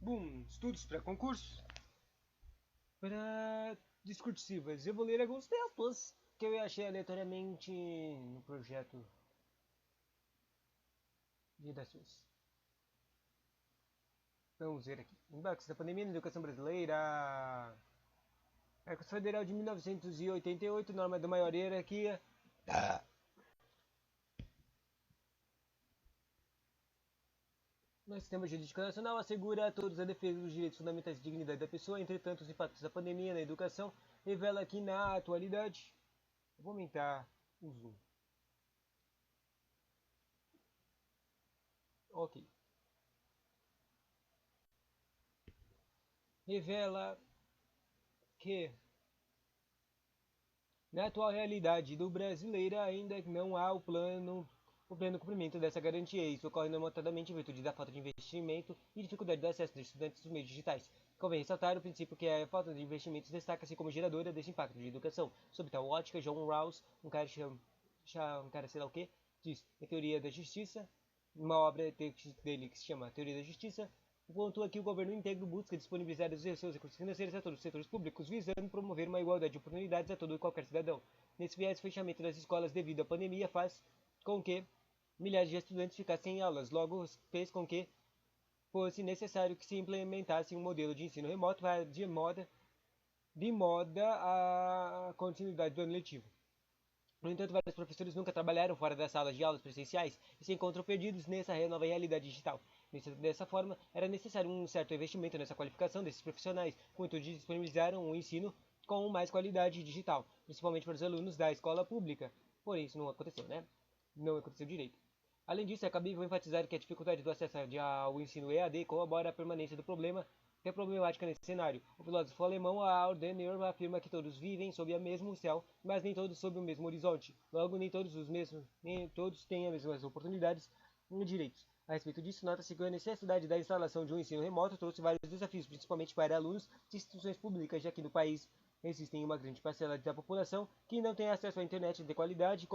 Boom, estudos para concurso. Para discursivas, eu vou ler alguns textos que eu achei aleatoriamente no projeto de redações. Vamos ver aqui. Impactos da pandemia na educação brasileira. A Constituição Federal de 1988, norma da maior hierarquia. Nosso sistema jurídico nacional assegura a todos a defesa dos direitos fundamentais e dignidade da pessoa. Entretanto, os impactos da pandemia na educação revela que na atualidade. Eu vou aumentar o zoom. Ok. Revela que na atual realidade do brasileiro ainda não há o pleno cumprimento dessa garantia. Isso ocorre notadamente em virtude da falta de investimento e dificuldade de acesso dos estudantes aos meios digitais. Convém ressaltar o princípio que a falta de investimentos destaca-se como geradora desse impacto de educação. Sob tal ótica, John Rawls, um cara sei lá o que, diz, a teoria da justiça, uma obra dele que se chama Teoria da Justiça, pontua que o governo íntegro busca disponibilizar os seus recursos financeiros a todos os setores públicos, visando promover uma igualdade de oportunidades a todo e qualquer cidadão. Nesse viés, o fechamento das escolas devido à pandemia faz com que milhares de estudantes ficassem sem aulas, logo fez com que fosse necessário que se implementasse um modelo de ensino remoto de moda a continuidade do ano letivo. No entanto, vários professores nunca trabalharam fora das salas de aulas presenciais e se encontram perdidos nessa nova realidade digital. Dessa forma, era necessário um certo investimento nessa qualificação desses profissionais, com o intuito de disponibilizar um ensino com mais qualidade digital, principalmente para os alunos da escola pública. Porém, isso não aconteceu, né? Não aconteceu direito. Além disso, é cabível enfatizar que a dificuldade do acesso ao ensino EAD corrobora a permanência do problema que é problemática nesse cenário. O filósofo alemão Adenauer afirma que todos vivem sob o mesmo céu, mas nem todos sob o mesmo horizonte. Logo, nem todos têm as mesmas oportunidades e direitos. A respeito disso, nota-se que a necessidade da instalação de um ensino remoto trouxe vários desafios, principalmente para alunos de instituições públicas, já que no país existem uma grande parcela da população que não tem acesso à internet de qualidade,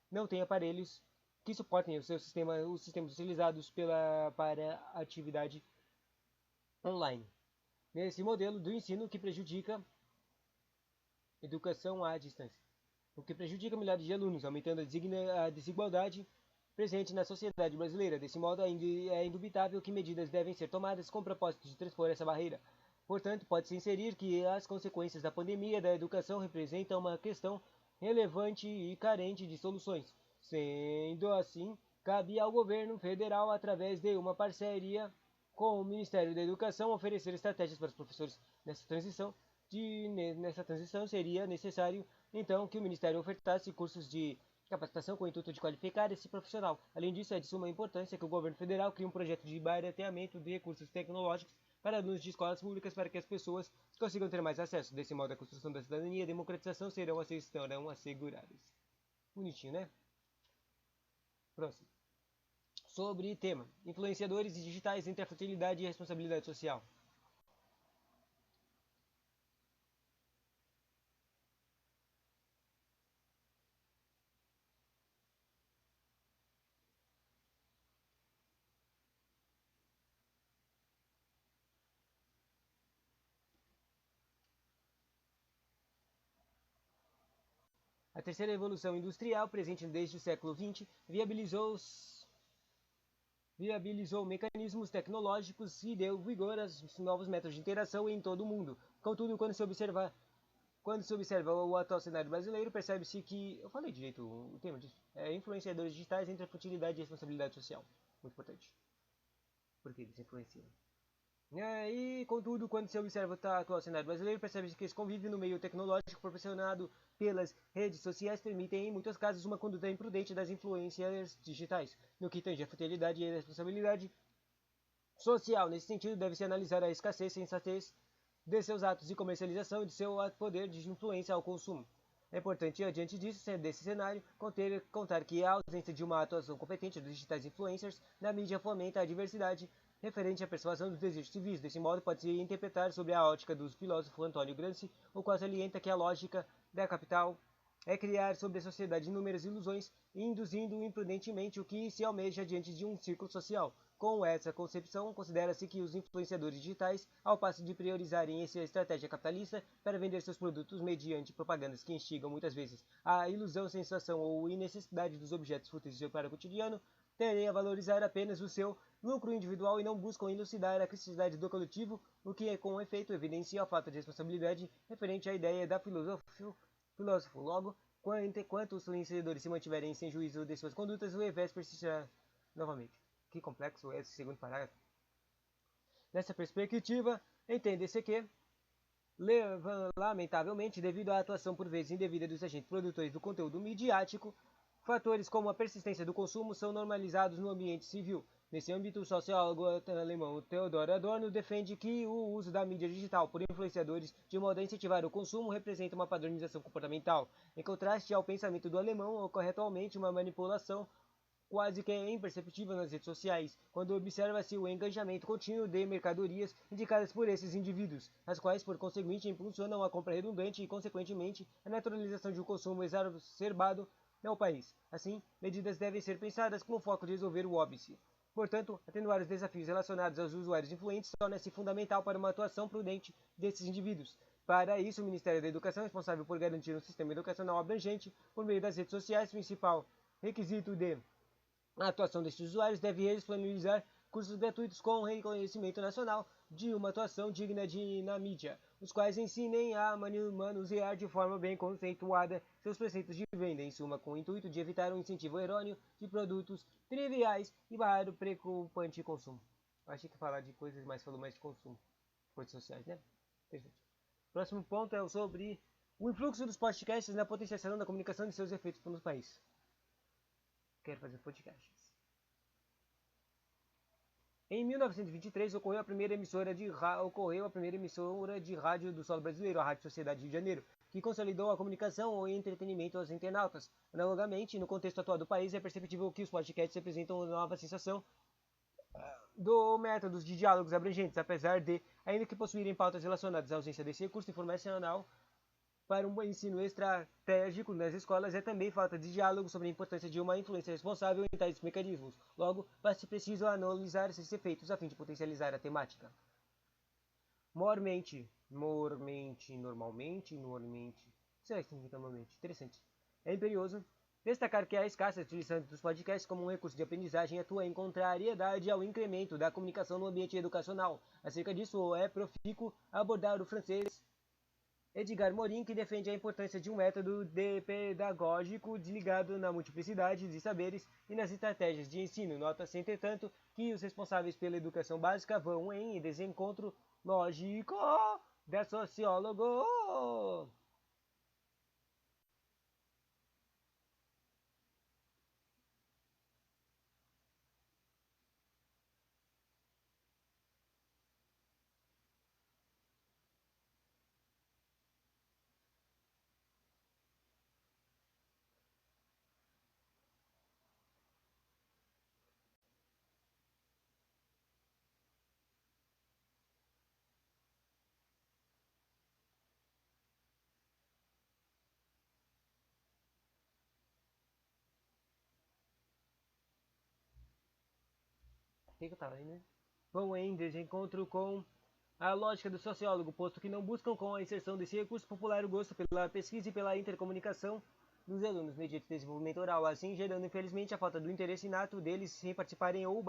não tem aparelhos que suportem os sistemas utilizados para a atividade online. Nesse modelo do ensino que prejudica a educação à distância, o que prejudica milhares de alunos, aumentando a desigualdade presente na sociedade brasileira. Desse modo, é indubitável que medidas devem ser tomadas com o propósito de transpor essa barreira. Portanto, pode-se inserir que as consequências da pandemia da educação representam uma questão relevante e carente de soluções. Sendo assim, cabe ao governo federal, através de uma parceria com o Ministério da Educação, oferecer estratégias para os professores nessa transição seria necessário, então, que o Ministério ofertasse cursos de capacitação com o intuito de qualificar esse profissional. Além disso, é de suma importância que o governo federal crie um projeto de barateamento de recursos tecnológicos para alunos de escolas públicas para que as pessoas consigam ter mais acesso. Desse modo, a construção da cidadania e a democratização serão asseguradas. Bonitinho, né? Próximo. Sobre tema: influenciadores digitais entre a futilidade e a responsabilidade social. A terceira revolução industrial, presente desde o século XX, viabilizou mecanismos tecnológicos e deu vigor aos novos métodos de interação em todo o mundo. Contudo, quando se observa o atual cenário brasileiro, percebe-se que, eu falei direito o tema disso, influenciadores digitais entre a futilidade e a responsabilidade social. Muito importante. Porque eles influenciam. Contudo, quando se observa o atual cenário brasileiro, percebe-se que esse convívio no meio tecnológico proporcionado pelas redes sociais permitem, em muitos casos, uma conduta imprudente das influências digitais. No que tange a futilidade e a responsabilidade social, nesse sentido, deve-se analisar a escassez e sensatez de seus atos de comercialização e de seu poder de influência ao consumo. É importante, diante desse cenário, contar que a ausência de uma atuação competente dos digitais influencers na mídia fomenta a diversidade referente à persuasão dos desejos civis. Desse modo, pode-se interpretar sobre a ótica do filósofo Antônio Gramsci, o qual salienta que a lógica da capital é criar sobre a sociedade inúmeras ilusões, induzindo imprudentemente o que se almeja diante de um círculo social. Com essa concepção, considera-se que os influenciadores digitais, ao passo de priorizarem essa estratégia capitalista para vender seus produtos mediante propagandas que instigam muitas vezes a ilusão, sensação ou innecessidade dos objetos fúteis para o cotidiano, tendem a valorizar apenas o seu lucro individual e não buscam elucidar a criticidade do coletivo, o que, com efeito, evidencia a falta de responsabilidade referente à ideia da filósofo. Logo, enquanto os influenciadores se mantiverem sem juízo de suas condutas, o revés persistirá novamente. Que complexo é esse segundo parágrafo. Nessa perspectiva, entende-se que, lamentavelmente, devido à atuação por vezes indevida dos agentes produtores do conteúdo midiático, fatores como a persistência do consumo são normalizados no ambiente civil. Nesse âmbito, o sociólogo alemão Theodor Adorno defende que o uso da mídia digital por influenciadores de modo a incentivar o consumo representa uma padronização comportamental. Em contraste ao pensamento do alemão, ocorre atualmente uma manipulação quase que é imperceptível nas redes sociais, quando observa-se o engajamento contínuo de mercadorias indicadas por esses indivíduos, as quais, por conseguinte, impulsionam a compra redundante e, consequentemente, a naturalização de um consumo exacerbado no país. Assim, medidas devem ser pensadas com o foco de resolver o óbice. Portanto, atenuar os desafios relacionados aos usuários influentes torna-se fundamental para uma atuação prudente desses indivíduos. Para isso, o Ministério da Educação é responsável por garantir um sistema educacional abrangente por meio das redes sociais, principal requisito de a atuação destes usuários deve disponibilizar cursos gratuitos com reconhecimento nacional de uma atuação digna na mídia, os quais ensinem a manusear de forma bem conceituada seus preceitos de venda, em suma, com o intuito de evitar um incentivo errôneo de produtos triviais e para o preocupante consumo. Achei que falar de coisas, mas falou mais de consumo. Coisas sociais, né? Perfeito. Próximo ponto é sobre o influxo dos podcasts na potenciação da comunicação e seus efeitos no país. Quero fazer podcasts. Em 1923 ocorreu a primeira emissora de rádio do solo brasileiro, a Rádio Sociedade Rio de Janeiro, que consolidou a comunicação e entretenimento aos internautas. Analogamente, no contexto atual do país, é perceptível que os podcasts representam uma nova sensação do métodos de diálogos abrangentes, apesar de, ainda que possuírem pautas relacionadas à ausência desse recurso informacional, para um ensino estratégico nas escolas é também falta de diálogo sobre a importância de uma influência responsável em tais mecanismos. Logo, vai-se preciso analisar esses efeitos a fim de potencializar a temática. Normalmente. Será que significa normalmente? Interessante. É imperioso destacar que a escassa utilização dos podcasts como um recurso de aprendizagem atua em contrariedade ao incremento da comunicação no ambiente educacional. Acerca disso, é profícuo abordar o francês Edgar Morin, que defende a importância de um método pedagógico desligado na multiplicidade de saberes e nas estratégias de ensino. Nota-se, entretanto, que os responsáveis pela educação básica vão em desencontro lógico da sociólogo. Que eu tava aí, né? Vão em desencontro com a lógica do sociólogo, posto que não buscam com a inserção desse recurso popular o gosto pela pesquisa e pela intercomunicação dos alunos mediante desenvolvimento oral, assim gerando infelizmente a falta do interesse inato deles em participarem ou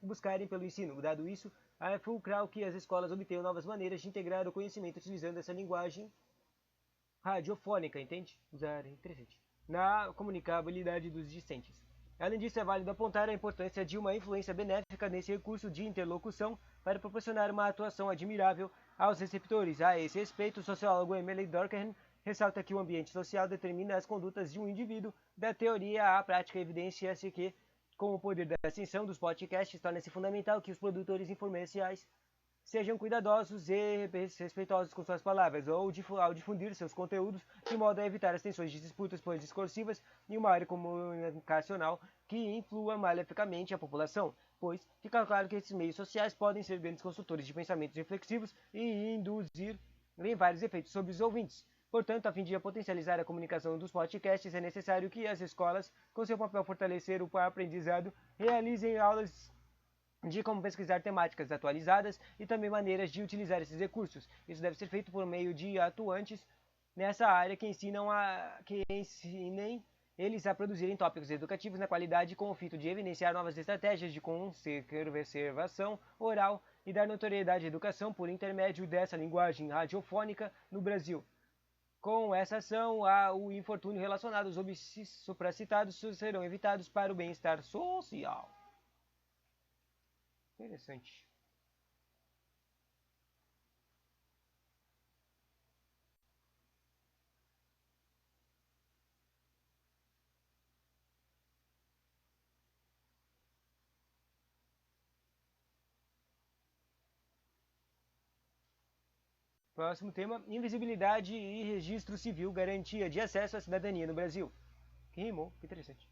buscarem pelo ensino. Dado isso, é fulcral que as escolas obtenham novas maneiras de integrar o conhecimento utilizando essa linguagem radiofônica, entende? Usar interessante. Na comunicabilidade dos discentes. Além disso, é válido apontar a importância de uma influência benéfica nesse recurso de interlocução para proporcionar uma atuação admirável aos receptores. A esse respeito, o sociólogo Emily Durkheim ressalta que o ambiente social determina as condutas de um indivíduo. Da teoria à prática, evidencia-se que, com o poder da ascensão dos podcasts, torna-se fundamental que os produtores informacionais sejam cuidadosos e respeitosos com suas palavras, ou ao difundir seus conteúdos, de modo a evitar as tensões de disputas discursivas em uma área comunicacional que influa maleficamente a população, pois fica claro que esses meios sociais podem ser grandes consultores de pensamentos reflexivos e induzir em vários efeitos sobre os ouvintes. Portanto, a fim de potencializar a comunicação dos podcasts, é necessário que as escolas, com seu papel fortalecer o aprendizado, realizem aulas de como pesquisar temáticas atualizadas e também maneiras de utilizar esses recursos. Isso deve ser feito por meio de atuantes nessa área que ensinem eles a produzirem tópicos educativos na qualidade com o fito de evidenciar novas estratégias de conservação oral e dar notoriedade à educação por intermédio dessa linguagem radiofônica no Brasil. Com essa ação, o infortúnio relacionado aos supracitados serão evitados para o bem-estar social. Interessante. Próximo tema: invisibilidade e registro civil, garantia de acesso à cidadania no Brasil. Que rimou, que interessante.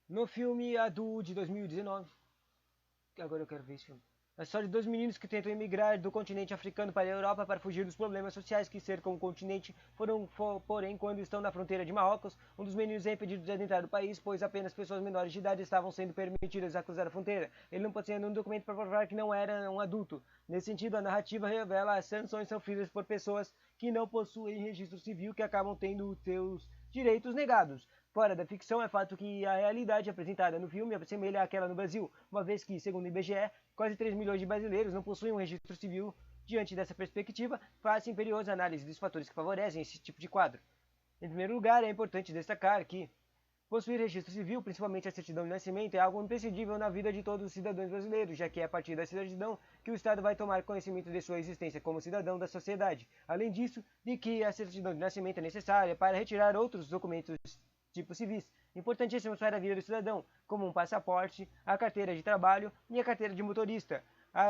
No filme Adu de 2019, agora eu quero ver esse filme. A história de dois meninos que tentam emigrar do continente africano para a Europa para fugir dos problemas sociais que cercam o continente. Porém, quando estão na fronteira de Marrocos, um dos meninos é impedido de adentrar o país, pois apenas pessoas menores de idade estavam sendo permitidas a cruzar a fronteira. Ele não possuía nenhum documento para provar que não era um adulto. Nesse sentido, a narrativa revela as sanções sofridas por pessoas que não possuem registro civil, que acabam tendo seus direitos negados. Fora da ficção, é fato que a realidade apresentada no filme assemelha àquela no Brasil, uma vez que, segundo o IBGE, quase 3 milhões de brasileiros não possuem um registro civil. Diante dessa perspectiva, faz-se imperiosa análise dos fatores que favorecem esse tipo de quadro. Em primeiro lugar, é importante destacar que possuir registro civil, principalmente a certidão de nascimento, é algo imprescindível na vida de todos os cidadãos brasileiros, já que é a partir da certidão que o Estado vai tomar conhecimento de sua existência como cidadão da sociedade. Além disso, de que a certidão de nascimento é necessária para retirar outros documentos tipos civis, importantíssimos para a vida do cidadão, como um passaporte, a carteira de trabalho e a carteira de motorista,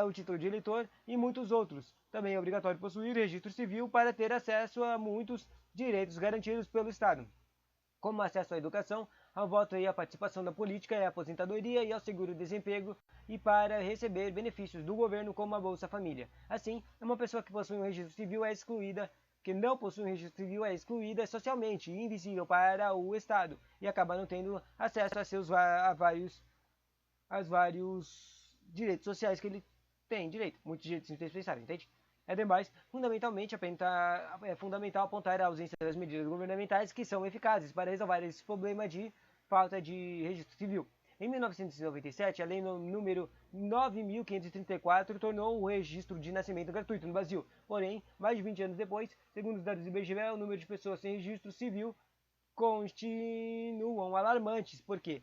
o título de eleitor e muitos outros. Também é obrigatório possuir registro civil para ter acesso a muitos direitos garantidos pelo Estado, como acesso à educação, ao voto e à participação na política e à aposentadoria e ao seguro-desemprego, e para receber benefícios do governo como a Bolsa Família. Assim, uma pessoa que possui um registro civil é excluída que não possui um registro civil é excluída socialmente e invisível para o Estado e acaba não tendo acesso a vários direitos sociais que ele tem direito, muitos direitos indispensáveis, entende? Ademais, é fundamental apontar a ausência das medidas governamentais que são eficazes para resolver esse problema de falta de registro civil. Em 1997, a lei número 9.534 tornou o registro de nascimento gratuito no Brasil. Porém, mais de 20 anos depois, segundo os dados do IBGE, o número de pessoas sem registro civil continuam alarmantes. Por quê?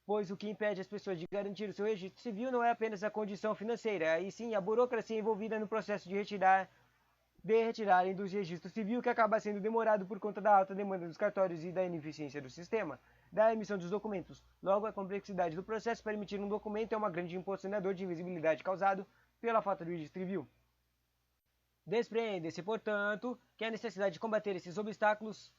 Pois o que impede as pessoas de garantir o seu registro civil não é apenas a condição financeira, e sim a burocracia envolvida no processo de retirarem do registro civil, que acaba sendo demorado por conta da alta demanda dos cartórios e da ineficiência do sistema da emissão dos documentos. Logo, a complexidade do processo para emitir um documento é uma grande impulsionador de invisibilidade causado pela falta de registro civil. Despreende-se, portanto, que a necessidade de combater esses obstáculos.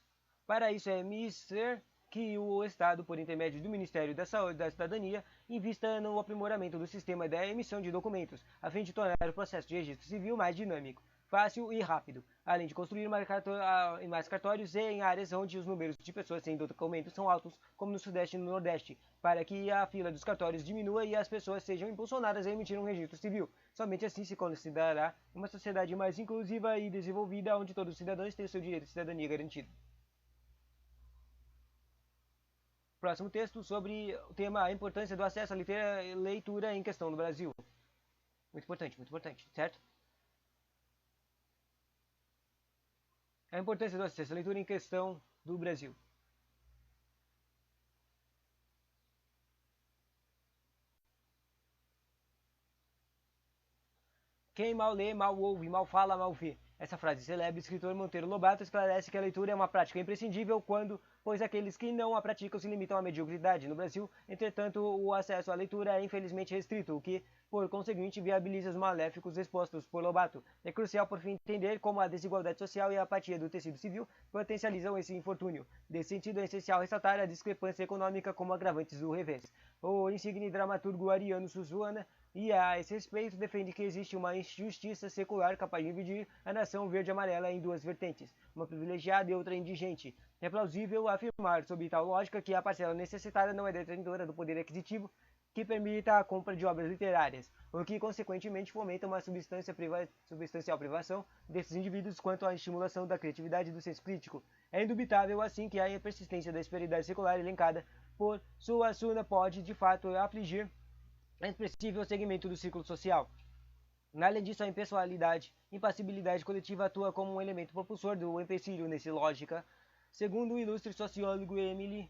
Para isso é mister que o Estado, por intermédio do Ministério da Saúde e da Cidadania, invista no aprimoramento do sistema da emissão de documentos, a fim de tornar o processo de registro civil mais dinâmico, fácil e rápido, além de construir mais cartórios em áreas onde os números de pessoas sem documentos são altos, como no Sudeste e no Nordeste, para que a fila dos cartórios diminua e as pessoas sejam impulsionadas a emitir um registro civil. Somente assim se considerará uma sociedade mais inclusiva e desenvolvida, onde todos os cidadãos têm o seu direito de cidadania garantido. Próximo texto sobre o tema a importância do acesso à leitura em questão no Brasil. Muito importante, certo? A importância do acesso à leitura em questão do Brasil. Quem mal lê, mal ouve, mal fala, mal vê. Essa frase celebre do escritor Monteiro Lobato esclarece que a leitura é uma prática imprescindível quando pois aqueles que não a praticam se limitam à mediocridade. No Brasil, entretanto, o acesso à leitura é infelizmente restrito, o que, por conseguinte, viabiliza os maléficos expostos por Lobato. É crucial, por fim, entender como a desigualdade social e a apatia do tecido civil potencializam esse infortúnio. Nesse sentido, é essencial ressaltar a discrepância econômica como agravantes do revés. O insigne dramaturgo Ariano Suzuana e a esse respeito defende que existe uma injustiça secular capaz de dividir a nação verde-amarela em duas vertentes, uma privilegiada e outra indigente. É plausível afirmar, sob tal lógica, que a parcela necessitada não é detentora do poder aquisitivo que permita a compra de obras literárias, o que consequentemente fomenta uma substancial privação desses indivíduos quanto à estimulação da criatividade e do senso crítico. É indubitável, assim, que a persistência da esperidade secular elencada por Suassuna pode, de fato, afligir expressivo segmento do círculo social. Além disso, a impassibilidade coletiva atua como um elemento propulsor do empecilho nessa lógica. Segundo o ilustre sociólogo Emile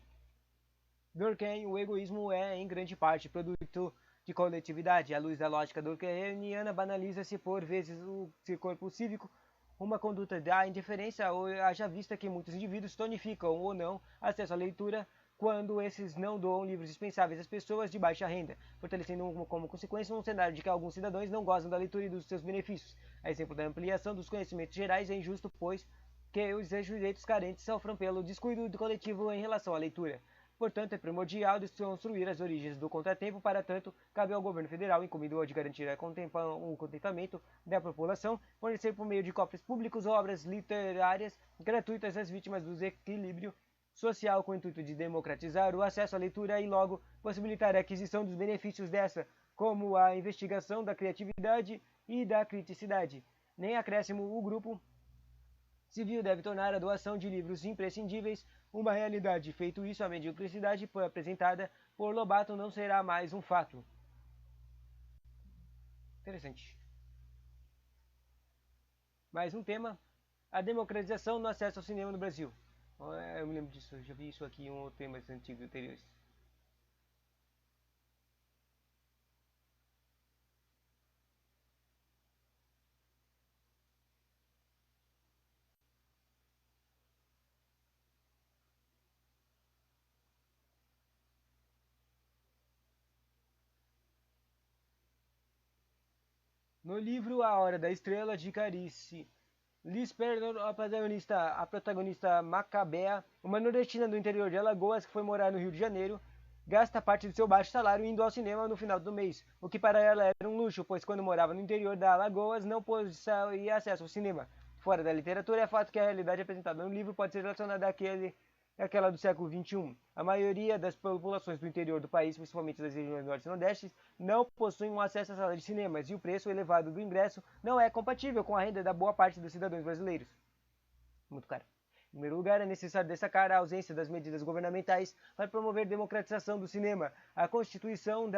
Durkheim, o egoísmo é, em grande parte, produto de coletividade. À luz da lógica durkheimiana, banaliza-se por vezes o corpo cívico, uma conduta da indiferença, ou haja vista que muitos indivíduos tonificam ou não acesso à leitura quando esses não doam livros dispensáveis às pessoas de baixa renda, fortalecendo como consequência um cenário de que alguns cidadãos não gozam da leitura e dos seus benefícios. A exemplo da ampliação dos conhecimentos gerais é injusto, pois que os sujeitos carentes sofram pelo descuido do coletivo em relação à leitura. Portanto, é primordial desconstruir as origens do contratempo, para tanto, cabe ao governo federal, incumbido de garantir o contentamento da população, fornecer por meio de cofres públicos obras literárias gratuitas às vítimas do desequilíbrio social com o intuito de democratizar o acesso à leitura e logo possibilitar a aquisição dos benefícios dessa, como a investigação da criatividade e da criticidade. Nem acréscimo, o grupo civil deve tornar a doação de livros imprescindíveis uma realidade. Feito isso, a mediocridade apresentada por Lobato não será mais um fato. Interessante. Mais um tema: a democratização no acesso ao cinema no Brasil. Eu me lembro disso, eu já vi isso aqui em um temas antigos, anteriores. No livro A Hora da Estrela, de Carice Lispector, a protagonista Macabea, uma nordestina do interior de Alagoas que foi morar no Rio de Janeiro, gasta parte de seu baixo salário indo ao cinema no final do mês, o que para ela era um luxo, pois quando morava no interior da Alagoas não possuía acesso ao cinema. Fora da literatura, é fato que a realidade apresentada no livro pode ser relacionada àquela do século XXI. A maioria das populações do interior do país, principalmente das regiões norte e nordeste, não possuem um acesso à sala de cinemas e o preço elevado do ingresso não é compatível com a renda da boa parte dos cidadãos brasileiros. Muito caro. Em primeiro lugar, é necessário destacar a ausência das medidas governamentais para promover a democratização do cinema. A Constituição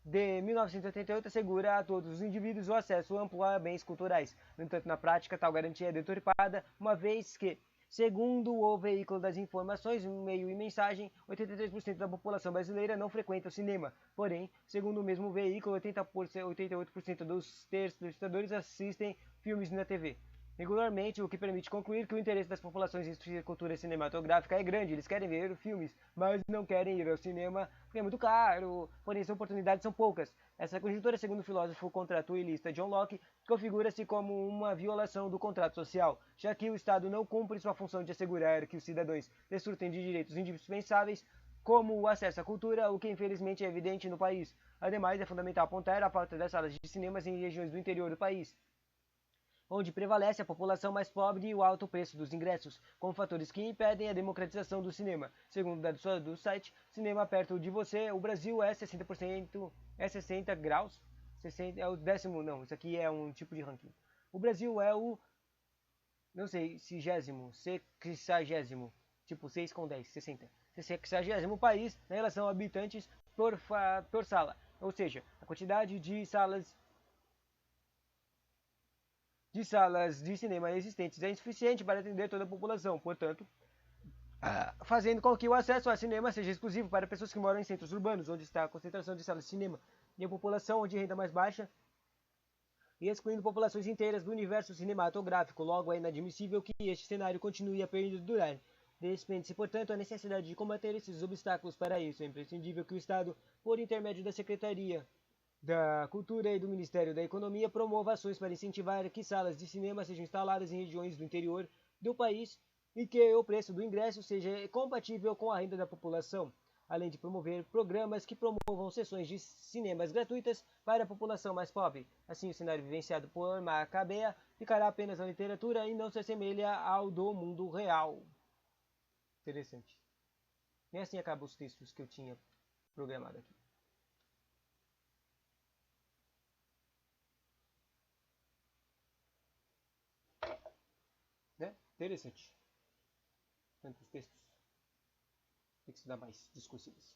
de 1988 assegura a todos os indivíduos o acesso amplo a bens culturais. No entanto, na prática, tal garantia é deturpada, uma vez que, segundo o veículo das informações, meio e mensagem, 83% da população brasileira não frequenta o cinema. Porém, segundo o mesmo veículo, 88% dos telespectadores assistem filmes na TV regularmente, o que permite concluir que o interesse das populações em cultura cinematográfica é grande. Eles querem ver filmes, mas não querem ir ao cinema porque é muito caro, porém as oportunidades são poucas. Essa conjuntura, segundo o filósofo contratuilista John Locke, configura-se como uma violação do contrato social, já que o Estado não cumpre sua função de assegurar que os cidadãos desfrutem de direitos indispensáveis, como o acesso à cultura, o que infelizmente é evidente no país. Ademais, é fundamental apontar a falta das salas de cinemas em regiões do interior do país, onde prevalece a população mais pobre e o alto preço dos ingressos, como fatores que impedem a democratização do cinema. Segundo dados do site Cinema Perto de Você, o Brasil é 60%, é 60 graus, 60, é o décimo, não, isso aqui é um tipo de ranking. O Brasil é o, não sei, sexagésimo, tipo 6 com 10, 60. 60º país na relação a habitantes por sala, ou seja, a quantidade de salas de cinema existentes é insuficiente para atender toda a população, portanto, fazendo com que o acesso ao cinema seja exclusivo para pessoas que moram em centros urbanos, onde está a concentração de salas de cinema, e a população de renda mais baixa, e excluindo populações inteiras do universo cinematográfico. Logo, é inadmissível que este cenário continue a perdurar. Despende-se, portanto, a necessidade de combater esses obstáculos. Para isso, é imprescindível que o Estado, por intermédio da Secretaria da Cultura e do Ministério da Economia, promova ações para incentivar que salas de cinema sejam instaladas em regiões do interior do país e que o preço do ingresso seja compatível com a renda da população, além de promover programas que promovam sessões de cinemas gratuitas para a população mais pobre. Assim, o cenário vivenciado por Macabea ficará apenas na literatura e não se assemelha ao do mundo real. Interessante. E assim acabam os textos que eu tinha programado aqui. Né? Interessante. Tantos textos. Tem que estudar mais discursivos.